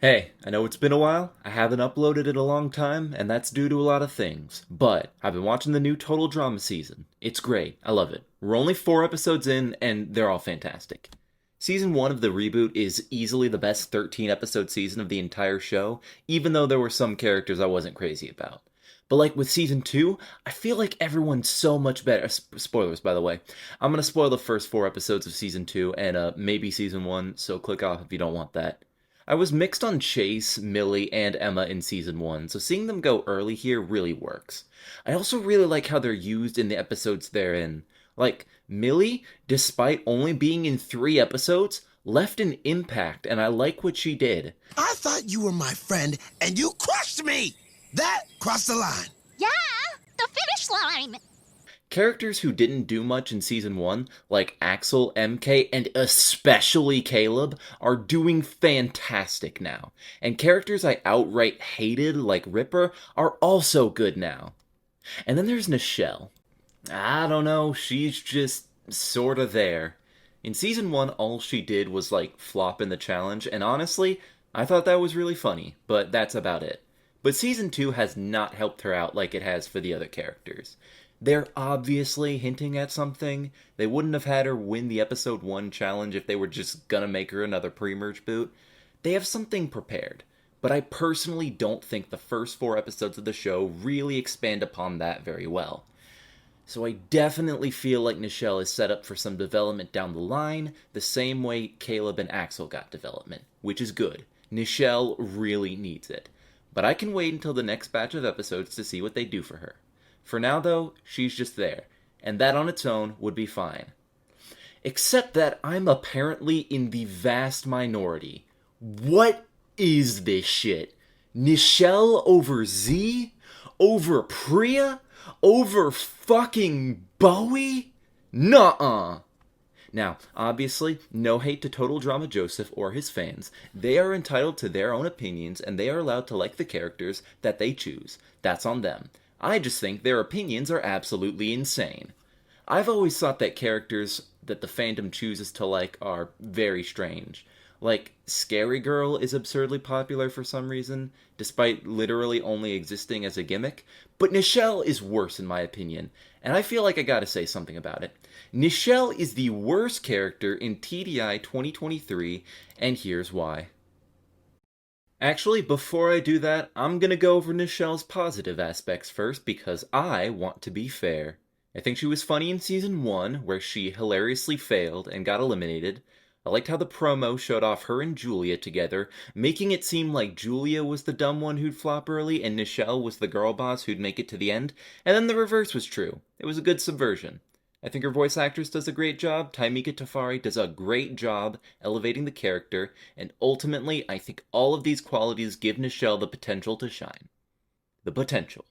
Hey, I know it's been a while. I haven't uploaded in a long time, and that's due to a lot of things. But I've been watching the new Total Drama season. It's great. I love it. We're only 4 episodes in, and they're all fantastic. Season 1 of the reboot is easily the best 13 episode season of the entire show, even though there were some characters I wasn't crazy about. But like with season 2, I feel like everyone's so much better. Spoilers, by the way. I'm gonna spoil the first 4 episodes of season 2 and maybe season 1, so click off if you don't want that. I was mixed on Chase, Millie, and Emma in season 1, so seeing them go early here really works. I also really like how they're used in the episodes they're in. Like, Millie, despite only being in 3 episodes, left an impact, and I like what she did. I thought you were my friend, and you crushed me! That crossed the line. Yeah, the finish line. Characters who didn't do much in season 1, like Axel, MK, and especially Caleb, are doing fantastic now. And characters I outright hated, like Ripper, are also good now. And then there's Nichelle. I don't know, she's just sorta there. In season 1, all she did was like flop in the challenge, and honestly, I thought that was really funny, but that's about it. But season 2 has not helped her out like it has for the other characters. They're obviously hinting at something. They wouldn't have had her win the episode 1 challenge if they were just gonna make her another pre-merge boot. They have something prepared, but I personally don't think the first 4 episodes of the show really expand upon that very well. So I definitely feel like Nichelle is set up for some development down the line, the same way Caleb and Axel got development, which is good. Nichelle really needs it. But I can wait until the next batch of episodes to see what they do for her. For now, though, she's just there, and that on its own would be fine. Except that I'm apparently in the vast minority. What is this shit? Nichelle over Z? Over Priya? Over fucking Bowie? Nuh-uh. Now, obviously, no hate to Total Drama Joseph or his fans. They are entitled to their own opinions, and they are allowed to like the characters that they choose. That's on them. I just think their opinions are absolutely insane. I've always thought that characters that the fandom chooses to like are very strange. Like, Scary Girl is absurdly popular for some reason, despite literally only existing as a gimmick, but Nichelle is worse in my opinion, and I feel like I gotta say something about it. Nichelle is the worst character in TDI 2023, and here's why. Actually, before I do that, I'm gonna go over Nichelle's positive aspects first because I want to be fair. I think she was funny in season 1, where she hilariously failed and got eliminated. I liked how the promo showed off her and Julia together, making it seem like Julia was the dumb one who'd flop early and Nichelle was the girl boss who'd make it to the end, and then the reverse was true. It was a good subversion. I think her voice actress does a great job. Taimika Tafari does a great job elevating the character, and ultimately, I think all of these qualities give Nichelle the potential to shine. The potential.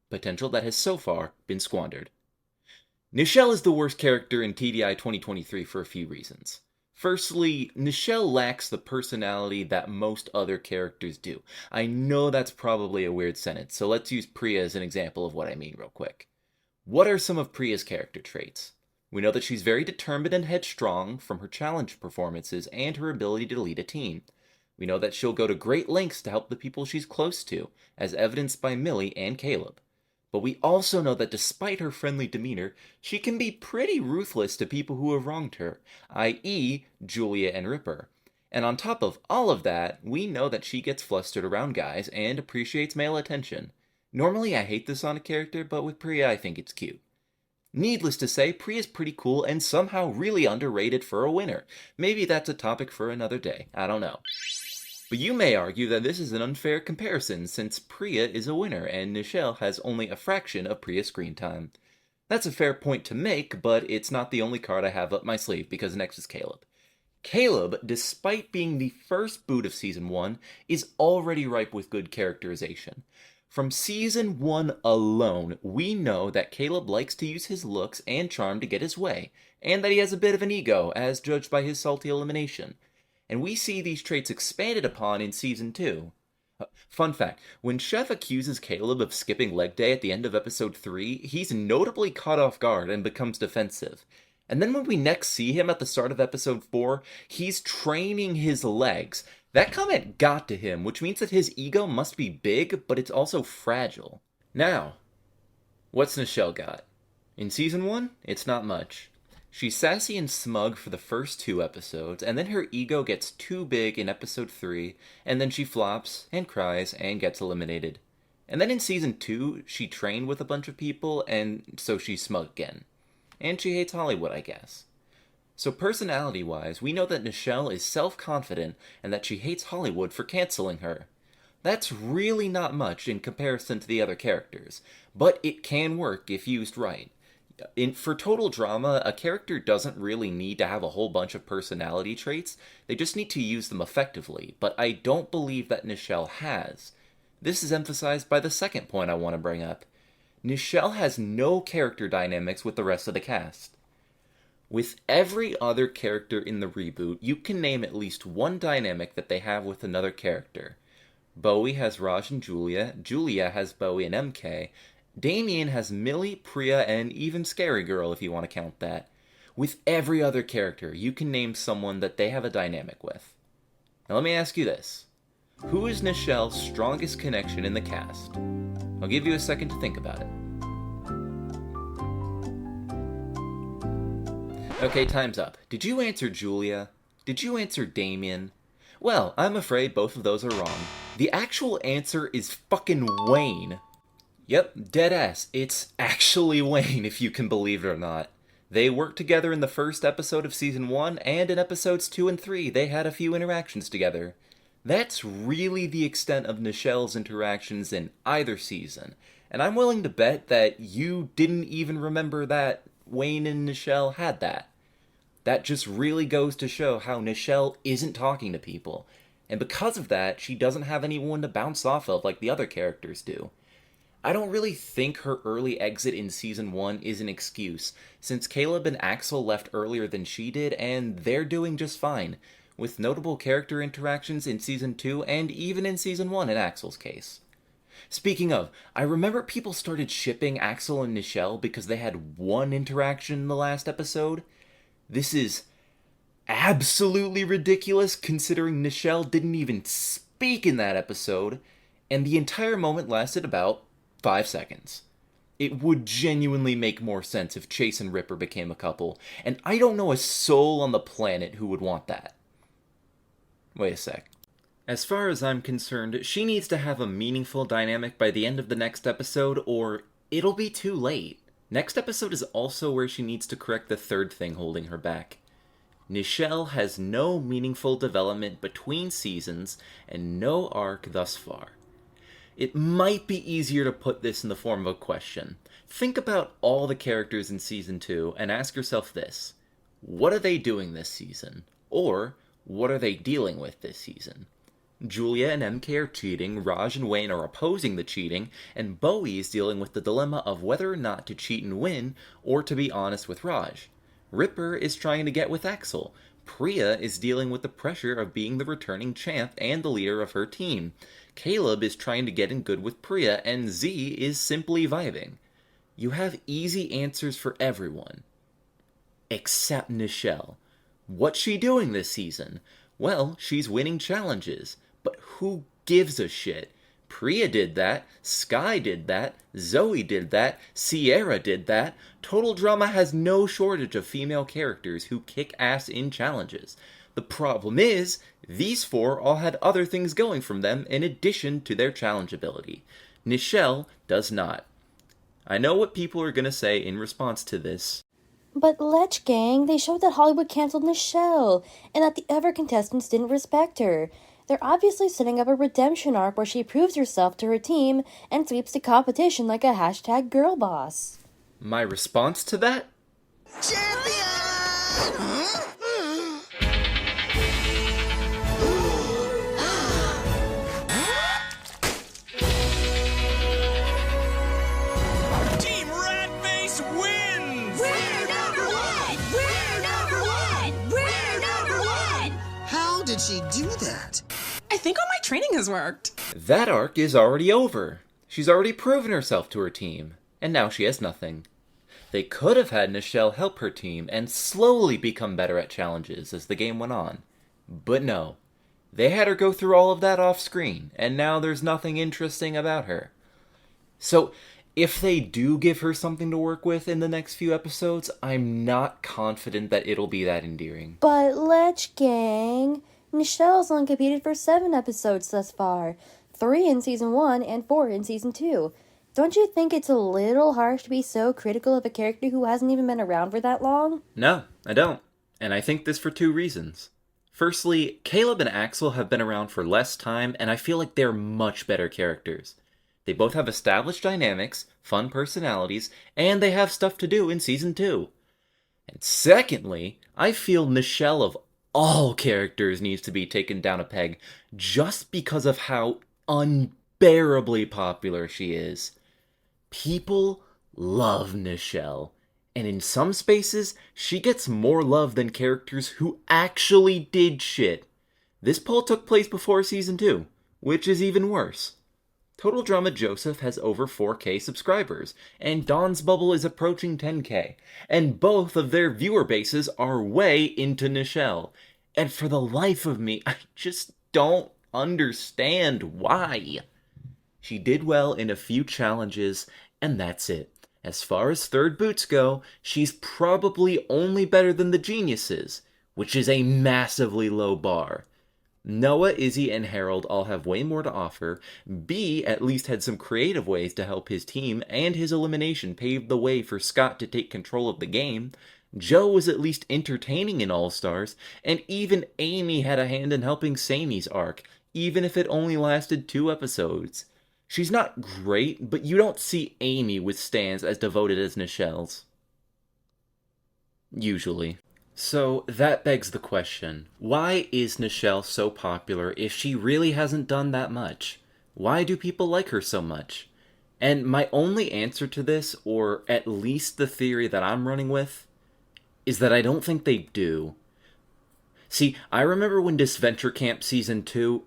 Potential that has so far been squandered. Nichelle is the worst character in TDI 2023 for a few reasons. Firstly, Nichelle lacks the personality that most other characters do. I know that's probably a weird sentence, so let's use Priya as an example of what I mean real quick. What are some of Priya's character traits? We know that she's very determined and headstrong from her challenge performances and her ability to lead a team. We know that she'll go to great lengths to help the people she's close to, as evidenced by Millie and Caleb. But we also know that despite her friendly demeanor, she can be pretty ruthless to people who have wronged her, i.e., Julia and Ripper. And on top of all of that, we know that she gets flustered around guys and appreciates male attention. Normally I hate this on a character, but with Priya I think it's cute. Needless to say, Priya's pretty cool and somehow really underrated for a winner. Maybe that's a topic for another day, I don't know. But you may argue that this is an unfair comparison since Priya is a winner and Nichelle has only a fraction of Priya's screen time. That's a fair point to make, but it's not the only card I have up my sleeve because next is Caleb. Caleb, despite being the first boot of Season 1, is already ripe with good characterization. From Season 1 alone, we know that Caleb likes to use his looks and charm to get his way, and that he has a bit of an ego, as judged by his salty elimination. And we see these traits expanded upon in Season 2. Fun fact, when Chef accuses Caleb of skipping leg day at the end of episode 3, he's notably caught off guard and becomes defensive. And then when we next see him at the start of episode 4, he's training his legs. That comment got to him, which means that his ego must be big, but it's also fragile. Now, what's Nichelle got? In season 1, it's not much. She's sassy and smug for the first 2 episodes, and then her ego gets too big in episode 3, and then she flops, and cries, and gets eliminated. And then in season 2, she trained with a bunch of people, and so she's smug again. And she hates Hollywood, I guess. So personality-wise, we know that Nichelle is self-confident, and that she hates Hollywood for canceling her. That's really not much in comparison to the other characters, but it can work if used right. For total drama, a character doesn't really need to have a whole bunch of personality traits, they just need to use them effectively, but I don't believe that Nichelle has. This is emphasized by the second point I want to bring up. Nichelle has no character dynamics with the rest of the cast. With every other character in the reboot, you can name at least one dynamic that they have with another character. Bowie has Raj and Julia, Julia has Bowie and MK, Damien has Millie, Priya, and even Scary Girl if you want to count that. With every other character, you can name someone that they have a dynamic with. Now let me ask you this. Who is Nichelle's strongest connection in the cast? I'll give you a second to think about it. Okay, time's up. Did you answer Julia? Did you answer Damien? Well, I'm afraid both of those are wrong. The actual answer is fucking Wayne. Yep, deadass. It's actually Wayne, if you can believe it or not. They worked together in the first episode of season 1, and in episodes 2 and 3, they had a few interactions together. That's really the extent of Nichelle's interactions in either season, and I'm willing to bet that you didn't even remember that Wayne and Nichelle had that. That just really goes to show how Nichelle isn't talking to people, and because of that, she doesn't have anyone to bounce off of like the other characters do. I don't really think her early exit in season 1 is an excuse, since Caleb and Axel left earlier than she did, and they're doing just fine, with notable character interactions in season 2 and even in season 1 in Axel's case. Speaking of, I remember people started shipping Axel and Nichelle because they had one interaction in the last episode. This is absolutely ridiculous considering Nichelle didn't even speak in that episode, and the entire moment lasted about 5 seconds. It would genuinely make more sense if Chase and Ripper became a couple, and I don't know a soul on the planet who would want that. Wait a sec. As far as I'm concerned, she needs to have a meaningful dynamic by the end of the next episode, or it'll be too late. Next episode is also where she needs to correct the third thing holding her back. Nichelle has no meaningful development between seasons, and no arc thus far. It might be easier to put this in the form of a question. Think about all the characters in Season 2 and ask yourself this. What are they doing this season? Or, what are they dealing with this season? Julia and MK are cheating, Raj and Wayne are opposing the cheating, and Bowie is dealing with the dilemma of whether or not to cheat and win, or to be honest with Raj. Ripper is trying to get with Axel. Priya is dealing with the pressure of being the returning champ and the leader of her team. Caleb is trying to get in good with Priya, and Z is simply vibing. You have easy answers for everyone. Except Nichelle. What's she doing this season? Well, she's winning challenges. But who gives a shit? Priya did that, Sky did that, Zoe did that, Sierra did that. Total Drama has no shortage of female characters who kick ass in challenges. The problem is, these 4 all had other things going from them in addition to their challenge ability. Nichelle does not. I know what people are going to say in response to this. But Lech Gang, they showed that Hollywood canceled Nichelle, and that the other contestants didn't respect her. They're obviously setting up a redemption arc where she proves herself to her team and sweeps the competition like a hashtag girl boss. My response to that? Champion! Team Ratface wins! We're number one! We're number one! We're number one! How did she do that? I think all my training has worked. That arc is already over. She's already proven herself to her team, and now she has nothing. They could have had Nichelle help her team and slowly become better at challenges as the game went on. But no. They had her go through all of that off screen, and now there's nothing interesting about her. So, if they do give her something to work with in the next few episodes, I'm not confident that it'll be that endearing. But Lech Gang, Nichelle's only competed for 7 episodes thus far, 3 in season 1 and 4 in season 2. Don't you think it's a little harsh to be so critical of a character who hasn't even been around for that long? No, I don't. And I think this for 2 reasons. Firstly, Caleb and Axel have been around for less time, and I feel like they're much better characters. They both have established dynamics, fun personalities, and they have stuff to do in season 2. And secondly, I feel Nichelle of all characters needs to be taken down a peg just because of how unbearably popular she is. People love Nichelle, and in some spaces, she gets more love than characters who actually did shit. This poll took place before season 2, which is even worse. Total Drama Joseph has over 4K subscribers, and Dawn's Bubble is approaching 10K, and both of their viewer bases are way into Nichelle. And for the life of me, I just don't understand why. She did well in a few challenges, and that's it. As far as third boots go, she's probably only better than the geniuses, which is a massively low bar. Noah, Izzy, and Harold all have way more to offer. B at least had some creative ways to help his team, and his elimination paved the way for Scott to take control of the game. Joe was at least entertaining in All-Stars, and even Amy had a hand in helping Samy's arc, even if it only lasted 2 episodes. She's not great, but you don't see Amy with stands as devoted as Nichelle's. Usually. So that begs the question, why is Nichelle so popular if she really hasn't done that much? Why do people like her so much? And my only answer to this, or at least the theory that I'm running with, is that I don't think they do. See, I remember when Disventure Camp Season 2...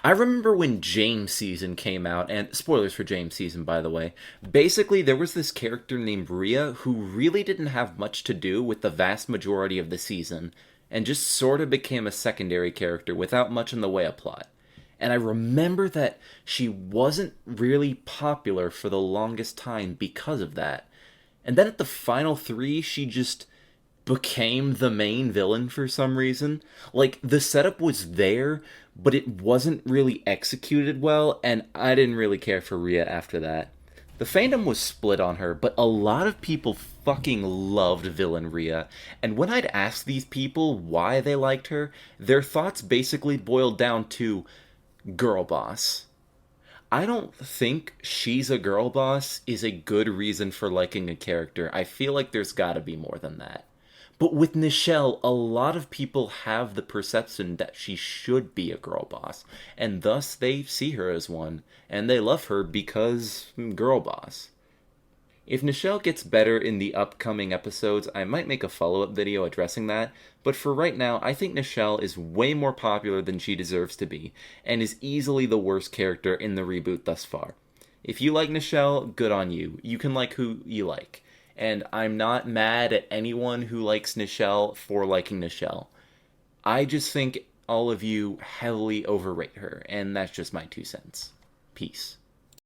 I remember when James Season came out, and spoilers for James Season, by the way. Basically, there was this character named Rhea who really didn't have much to do with the vast majority of the season, and just sort of became a secondary character without much in the way of plot. And I remember that she wasn't really popular for the longest time because of that. And then at the final 3, she just became the main villain for some reason. Like, the setup was there, but it wasn't really executed well, and I didn't really care for Rhea after that. The fandom was split on her, but a lot of people fucking loved villain Rhea, and when I'd ask these people why they liked her, their thoughts basically boiled down to girl boss. I don't think she's a girl boss is a good reason for liking a character. I feel like there's gotta be more than that. But with Nichelle, a lot of people have the perception that she should be a girl boss, and thus they see her as one, and they love her because girl boss. If Nichelle gets better in the upcoming episodes, I might make a follow-up video addressing that, but for right now, I think Nichelle is way more popular than she deserves to be, and is easily the worst character in the reboot thus far. If you like Nichelle, good on you. You can like who you like. And I'm not mad at anyone who likes Nichelle for liking Nichelle. I just think all of you heavily overrate her, and that's just my 2 cents. Peace.